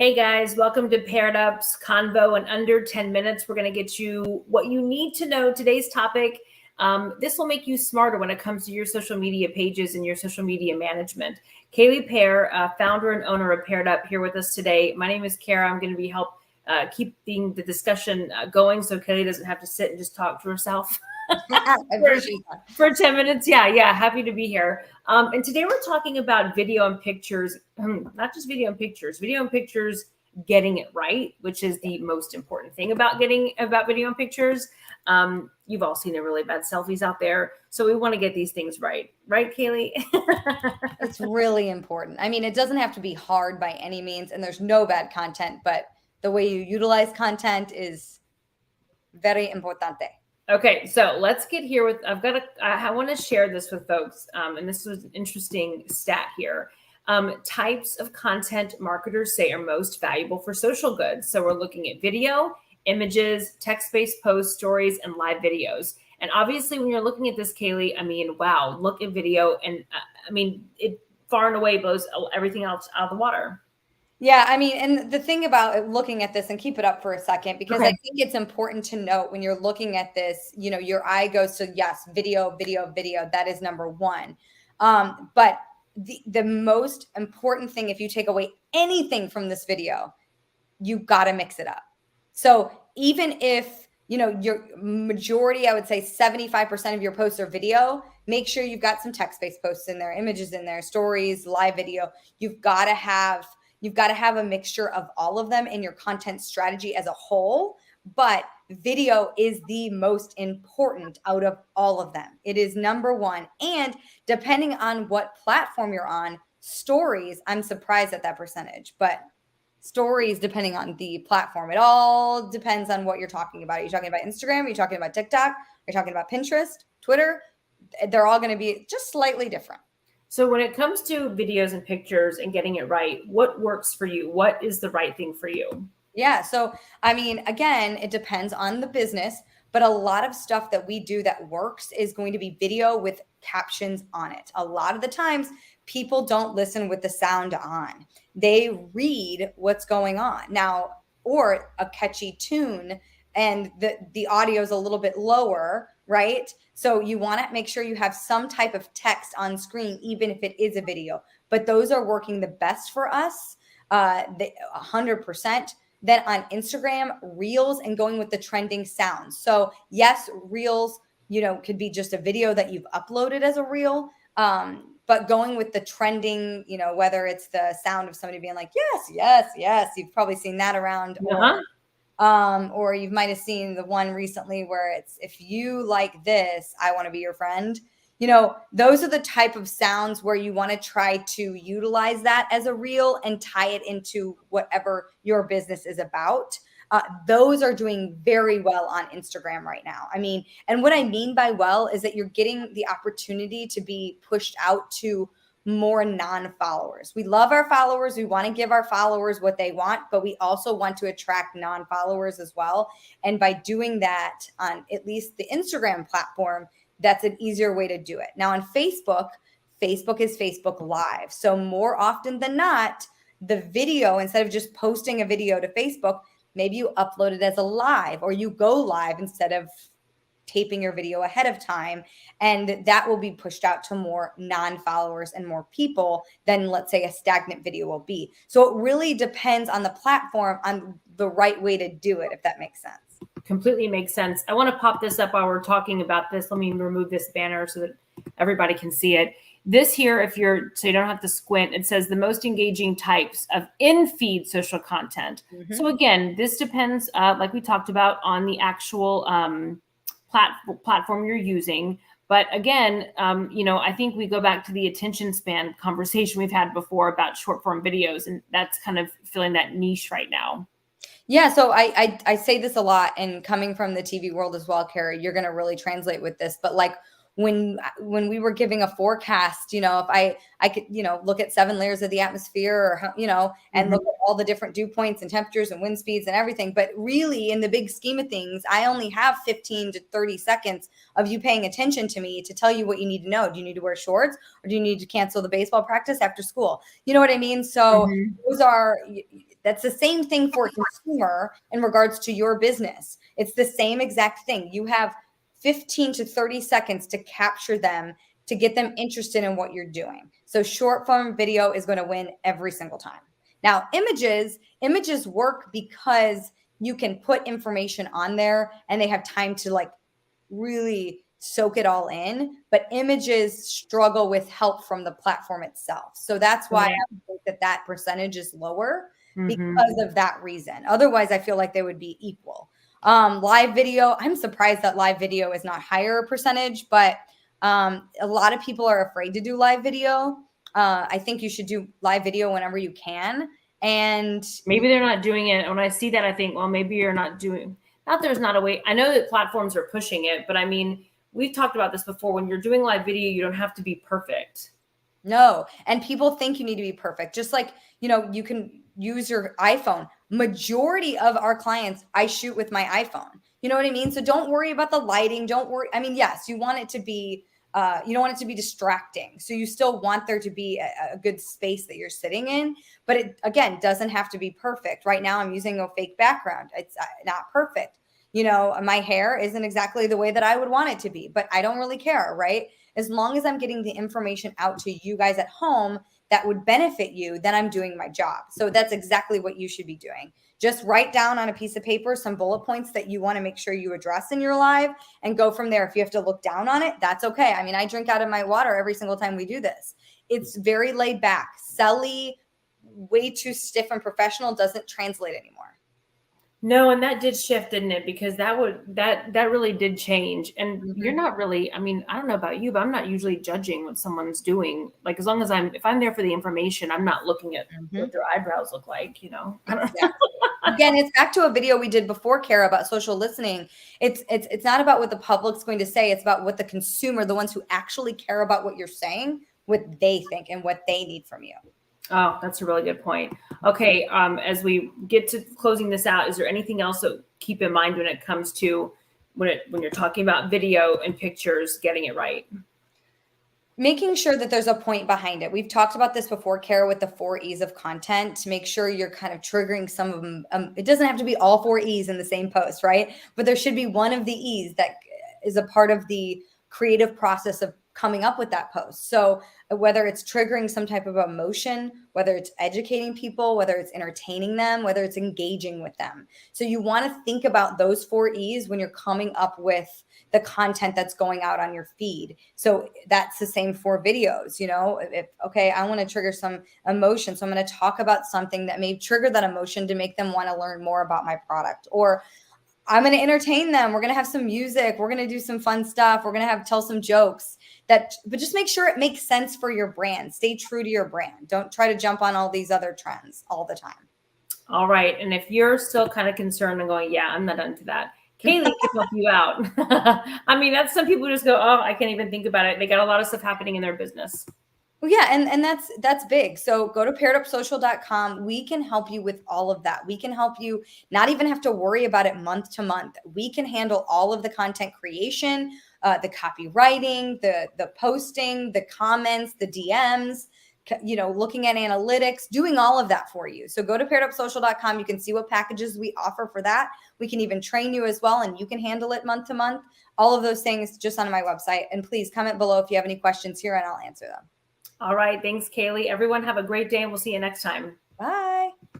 Hey guys, welcome to Paired Up's Convo. In under 10 minutes, we're going to get you what you need to know. Today's topic, this will make you smarter when it comes to your social media pages and your social media management. Kaylee Pear, founder and owner of Paired Up, here with us today. My name is Kara. I'm going to be keeping the discussion going so Kaylee doesn't have to sit and just talk to herself. I appreciate that. For 10 minutes. Yeah. Happy to be here. And today we're talking about video and pictures, not just video and pictures, getting it right, which is the most important thing about video and pictures. You've all seen the really bad selfies out there. So we want to get these things right. Right, Kaylee? It's really important. I mean, it doesn't have to be hard by any means, and there's no bad content, but the way you utilize content is very importante. Okay, so let's get here with, I want to share this with folks. And this was an interesting stat here. Types of content marketers say are most valuable for social goods. So we're looking at video, images, text-based posts, stories, and live videos. And obviously when you're looking at this, Kaylee, I mean, wow, look at video. And it far and away blows everything else out of the water. Yeah, I mean, and the thing about looking at this, and keep it up for a second, because I think it's important to note when you're looking at this, your eye goes to, yes, video, that is number one. But the most important thing, if you take away anything from this video, you got to mix it up. So even if, your majority, I would say 75% of your posts are video, make sure you've got some text-based posts in there, images in there, stories, live video. You've got to have a mixture of all of them in your content strategy as a whole, but video is the most important out of all of them. It is number one. And depending on what platform you're on, stories, I'm surprised at that percentage, but stories, depending on the platform, it all depends on what you're talking about. Are you talking about Instagram? Are you talking about TikTok? Are you talking about Pinterest, Twitter? They're all going to be just slightly different. So when it comes to videos and pictures and getting it right, what works for you? What is the right thing for you? Yeah. So, I mean, again, it depends on the business, but a lot of stuff that we do that works is going to be video with captions on it. A lot of the times people don't listen with the sound on. They read what's going on now, or a catchy tune and the audio is a little bit lower, right? So you want to make sure you have some type of text on screen, even if it is a video. But those are working the best for us, 100%. Then on Instagram, Reels, and going with the trending sounds. So yes, Reels, could be just a video that you've uploaded as a Reel. But going with the trending, whether it's the sound of somebody being like, yes, you've probably seen that around. Or you might have seen the one recently where it's, if you like this, I want to be your friend. Those are the type of sounds where you want to try to utilize that as a reel and tie it into whatever your business is about. Those are doing very well on Instagram right now. I mean, and what I mean by well is that you're getting the opportunity to be pushed out to more non-followers. We love our followers. We want to give our followers what they want, but we also want to attract non-followers as well. And by doing that on at least the Instagram platform, that's an easier way to do it. Now on Facebook is Facebook Live. So more often than not, the video, instead of just posting a video to Facebook, maybe you upload it as a live, or you go live instead of taping your video ahead of time. And that will be pushed out to more non-followers and more people than, let's say, a stagnant video will be. So it really depends on the platform, on the right way to do it, if that makes sense. Completely makes sense. I want to pop this up while we're talking about this. Let me remove this banner so that everybody can see it. This here, so you don't have to squint, it says the most engaging types of in-feed social content. Mm-hmm. So again, this depends, like we talked about, on the actual platform you're using. But again, I think we go back to the attention span conversation we've had before about short form videos, and that's kind of filling that niche right now. Yeah. So I say this a lot, and coming from the TV world as well, Carrie, you're going to really translate with this, but like when we were giving a forecast, if I could, look at 7 layers of the atmosphere, or, and look at all the different dew points and temperatures and wind speeds and everything. But really, in the big scheme of things, I only have 15 to 30 seconds of you paying attention to me to tell you what you need to know. Do you need to wear shorts, or do you need to cancel the baseball practice after school? You know what I mean? So that's the same thing for a consumer in regards to your business. It's the same exact thing. You have 15 to 30 seconds to capture them, to get them interested in what you're doing. So short form video is going to win every single time. Now, images work because you can put information on there and they have time to like really soak it all in, but images struggle with help from the platform itself. So that's why I think that percentage is lower, because of that reason. Otherwise, I feel like they would be equal. Live video, I'm surprised that live video is not higher percentage, but a lot of people are afraid to do live video. I think you should do live video whenever you can. And maybe they're not doing it. When I see that, I think, well, maybe you're not doing, not there's not a way. I know that platforms are pushing it, but I mean, we've talked about this before. When you're doing live video, you don't have to be perfect. No. And people think you need to be perfect. Just like, you can use your iPhone. Majority of our clients, I shoot with my iPhone. You know what I mean? So don't worry about the lighting. Don't worry. I mean, yes, you want it to be, you don't want it to be distracting. So you still want there to be a good space that you're sitting in, but it, again, doesn't have to be perfect. Right now I'm using a fake background. It's not perfect. My hair isn't exactly the way that I would want it to be, but I don't really care, right? As long as I'm getting the information out to you guys at home that would benefit you, then I'm doing my job. So that's exactly what you should be doing. Just write down on a piece of paper some bullet points that you want to make sure you address in your live, and go from there. If you have to look down on it, that's okay. I mean, I drink out of my water every single time we do this. It's very laid back. Selly, way too stiff and professional doesn't translate anymore. No, and that did shift, didn't it? Because that really did change. And you're not really, I mean, I don't know about you, but I'm not usually judging what someone's doing. Like, as long as if I'm there for the information, I'm not looking at what their eyebrows look like, I don't know. Again, it's back to a video we did before, Kara, about social listening. It's not about what the public's going to say. It's about what the consumer, the ones who actually care about what you're saying, what they think and what they need from you. Oh, that's a really good point. Okay. As we get to closing this out, is there anything else to keep in mind when it comes to when you're talking about video and pictures, getting it right? Making sure that there's a point behind it. We've talked about this before, Kara, with the 4 E's of content, to make sure you're kind of triggering some of them. It doesn't have to be all 4 E's in the same post, right? But there should be one of the E's that is a part of the creative process of coming up with that post. So whether it's triggering some type of emotion, whether it's educating people, whether it's entertaining them, whether it's engaging with them. So you want to think about those 4 E's when you're coming up with the content that's going out on your feed. So that's the same for videos. Okay, I want to trigger some emotion, so I'm going to talk about something that may trigger that emotion to make them want to learn more about my product. Or I'm going to entertain them. We're going to have some music. We're going to do some fun stuff. We're going to tell some jokes but just make sure it makes sense for your brand. Stay true to your brand. Don't try to jump on all these other trends all the time. All right. And if you're still kind of concerned and going, yeah, I'm not into that, Kaylee can help you out. I mean, that's some people just go, oh, I can't even think about it. They got a lot of stuff happening in their business. Well, yeah, and that's big. So go to pairedupsocial.com. We can help you with all of that. We can help you not even have to worry about it month to month. We can handle all of the content creation, the copywriting, the posting, the comments, the DMs, looking at analytics, doing all of that for you. So go to pairedupsocial.com. You can see what packages we offer for that. We can even train you as well, and you can handle it month to month. All of those things just on my website. And please comment below if you have any questions here, and I'll answer them. All right. Thanks, Kaylee. Everyone have a great day, and we'll see you next time. Bye.